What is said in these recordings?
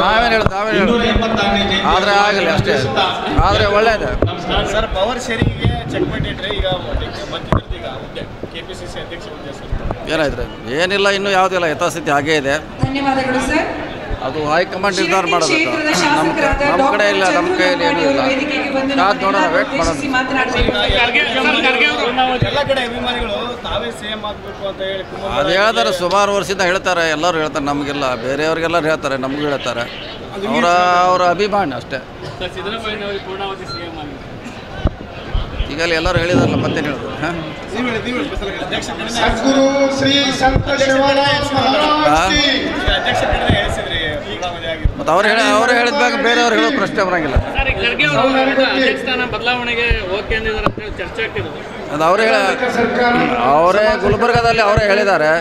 ನಾವೇನು ಹೇಳೋದು ಆದರೆ ಆಗಲಿ ಅಷ್ಟೇ, ಆದರೆ ಒಳ್ಳೆಯದು ಸರ್. ಪವರ್ ಶೇರಿಂಗ್ಗೆ ಚೆಕ್ ಮಾಡಿಟ್ರೆ ಈಗ ಬಂದಿದ್ದು ಈಗ ಕೆಪಿಸಿಸಿ ಅಧ್ಯಕ್ಷ ಹುದ್ದೆ ಸರ್ ಏನಾಯ್ತು? ಏನಿಲ್ಲ, ಇನ್ನೂ ಯಾವುದಿಲ್ಲ, ಯಥಾಸ್ಥಿತಿ ಹಾಗೇ ಇದೆ. ಧನ್ಯವಾದಗಳು ಸರ್. ಅದು ಹೈಕಮಾಂಡ್ ನಿರ್ಧಾರ ಮಾಡಬೇಕು. ನಮ್ಮ ಕಡೆ ಇಲ್ಲ, ನಮ್ಮ ಕೈಯಲ್ಲಿ ಏನೂ ಇಲ್ಲ. ಕಾದು ನೋಡೋಣ, ವೇಟ್ ಮಾಡೋಣ. ಎಲ್ಲ ಕಡೆ ಅಭಿಮಾನಿಗಳು ತಾವೇ ಸಿಎಂ ಆಗಬೇಕು ಅಂತ ಹೇಳಿ ಅದು ಹೇಳ್ತಾರೆ, ಸುಮಾರು ವರ್ಷದಿಂದ ಹೇಳ್ತಾರೆ, ಎಲ್ಲರೂ ಹೇಳ್ತಾರೆ. ನಮಗೆಲ್ಲ ಬೇರೆಯವ್ರಿಗೆಲ್ಲರೂ ಹೇಳ್ತಾರೆ, ನಮಗೂ ಹೇಳ್ತಾರೆ. ಅವರ ಅಭಿಮಾನ ಅಷ್ಟೇ. ಈಗಲೇ ಎಲ್ಲರೂ ಹೇಳಿದಾರಲ್ಲ, ಮತ್ತೇನು ಹೇಳಿದ್ರು? ಸದ್ಗುರು ಶ್ರೀ ಸಂತ ಶಿವರಾಮ ಮತ್ತು ಅವರೇ ಹೇಳಿದ್ದಾಗ ಬೇರೆಯವ್ರು ಹೇಳೋ ಪ್ರಶ್ನೆ ಬರೋಂಗಿಲ್ಲ. ಬದಲಾವಣೆಗೆ ಓಕೆ ಅಂದಿದ್ದಾರೆ ಅಂತ ಹೇಳಿ ಚರ್ಚೆ ಆಗ್ತಿರೋದು. ಅದು ಅವರೇ ಗುಲ್ಬರ್ಗಾದಲ್ಲಿ ಅವರೇ ಹೇಳಿದ್ದಾರೆ.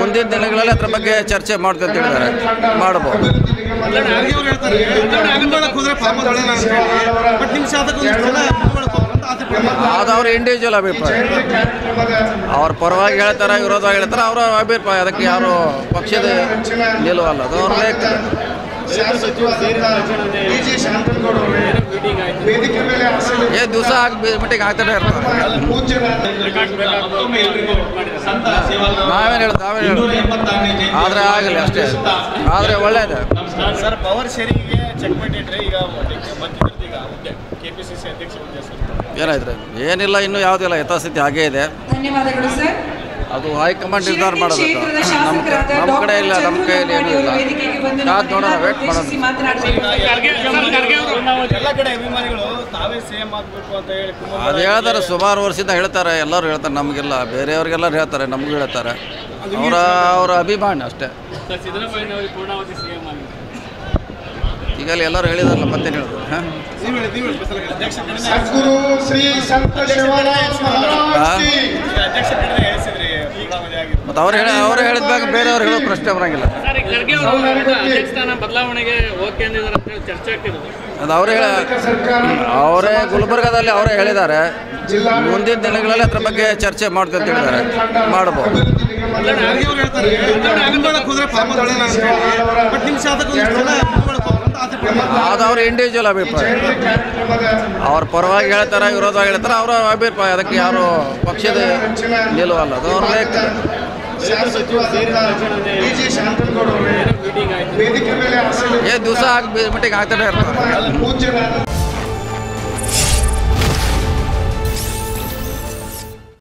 ಮುಂದಿನ ದಿನಗಳಲ್ಲಿ ಅದ್ರ ಬಗ್ಗೆ ಚರ್ಚೆ ಮಾಡ್ತೀವಿ ಅಂತ ಹೇಳಿದ್ದಾರೆ. ಮಾಡ್ಬೋದು. ಅದು ಅವ್ರ ಇಂಡಿವಿಜುವಲ್ ಅಭಿಪ್ರಾಯ. ಅವ್ರ ಪರವಾಗಿ ಹೇಳ್ತಾರೆ, ವಿರೋಧವಾಗಿ ಹೇಳ್ತಾರೆ, ಅವರ ಅಭಿಪ್ರಾಯ. ಅದಕ್ಕೆ ಯಾರು ಪಕ್ಷದ ನಿಲುವಲ್ಲ, ಅದು ಅವ್ರ ದಿವಸ ಮೀಟಿಂಗ್ ಆಗ್ತಾನೆ ಇರ್ತಾರೆ. ನಾವೇನು ಹೇಳೋದು ಆದರೆ ಆಗಲಿ ಅಷ್ಟೇ, ಆದರೆ ಒಳ್ಳೆಯದು ಸರ್. ಪವರ್ ಶೇರಿಂಗ್ಗೆ ಚೆಕ್ ಮಾಡಿಟ್ರೆ ಈಗ ಬಂದಿದ್ದು ಈಗ ಕೆಪಿಸಿಸಿ ಅಧ್ಯಕ್ಷ ಹುದ್ದೆ ಸರ್ ಏನಾಯ್ತು? ಏನಿಲ್ಲ, ಇನ್ನೂ ಯಾವುದಿಲ್ಲ, ಯಥಾಸ್ಥಿತಿ ಹಾಗೇ ಇದೆ. ಧನ್ಯವಾದಗಳು ಸರ್. ಅದು ಹೈಕಮಾಂಡ್ ನಿರ್ಧಾರ ಮಾಡಬೇಕು. ನಮ್ಮ ಕಡೆ ಇಲ್ಲ, ನಮ್ಮ ಕೈಯಲ್ಲಿ ಏನೂ ಇಲ್ಲ. ಕಾದು ನೋಡೋಣ, ವೇಟ್ ಮಾಡೋಣ. ಎಲ್ಲ ಕಡೆ ಅಭಿಮಾನಿಗಳು ತಾವೇ ಸಿಎಂ ಆಗಬೇಕು ಅಂತ ಹೇಳಿ ಅದು ಹೇಳ್ತಾರೆ, ಸುಮಾರು ವರ್ಷದಿಂದ ಹೇಳ್ತಾರೆ, ಎಲ್ಲರೂ ಹೇಳ್ತಾರೆ. ನಮಗೆಲ್ಲ ಬೇರೆಯವ್ರಿಗೆಲ್ಲರೂ ಹೇಳ್ತಾರೆ, ನಮಗೂ ಹೇಳ್ತಾರೆ. ಅವರ ಅಭಿಮಾನ ಅಷ್ಟೇ. ಈಗಲೇ ಎಲ್ಲರೂ ಹೇಳಿದಾರಲ್ಲ, ಮತ್ತೇನು ಹೇಳಿದ್ರು? ಸದ್ಗುರು ಶ್ರೀ ಸಂತ ಶಿವರಾಮ ಮತ್ತು ಅವರೇ ಹೇಳಿದ್ದಾಗ ಬೇರೆಯವ್ರು ಹೇಳೋ ಪ್ರಶ್ನೆ ಬರೋಂಗಿಲ್ಲ. ಬದಲಾವಣೆಗೆ ಓಕೆ ಅಂದಿದ್ದಾರೆ ಅಂತ ಹೇಳಿ ಚರ್ಚೆ ಆಗ್ತಿರೋದು. ಅದು ಅವರೇ ಗುಲ್ಬರ್ಗಾದಲ್ಲಿ ಅವರೇ ಹೇಳಿದ್ದಾರೆ. ಮುಂದಿನ ದಿನಗಳಲ್ಲಿ ಅದ್ರ ಬಗ್ಗೆ ಚರ್ಚೆ ಮಾಡ್ತೀವಿ ಅಂತ ಹೇಳಿದ್ದಾರೆ. ಮಾಡ್ಬೋದು. ಅದು ಅವ್ರ ಇಂಡಿವಿಜುವಲ್ ಅಭಿಪ್ರಾಯ. ಅವ್ರ ಪರವಾಗಿ ಹೇಳ್ತಾರೆ, ವಿರೋಧವಾಗಿ ಹೇಳ್ತಾರೆ, ಅವರ ಅಭಿಪ್ರಾಯ. ಅದಕ್ಕೆ ಯಾರು ಪಕ್ಷದ ನಿಲುವಲ್ಲ, ಅದು ಅವ್ರ ದಿವಸ ಮೀಟಿಂಗ್ ಆಗ್ತಾನೆ ಇರ್ತಾರೆ.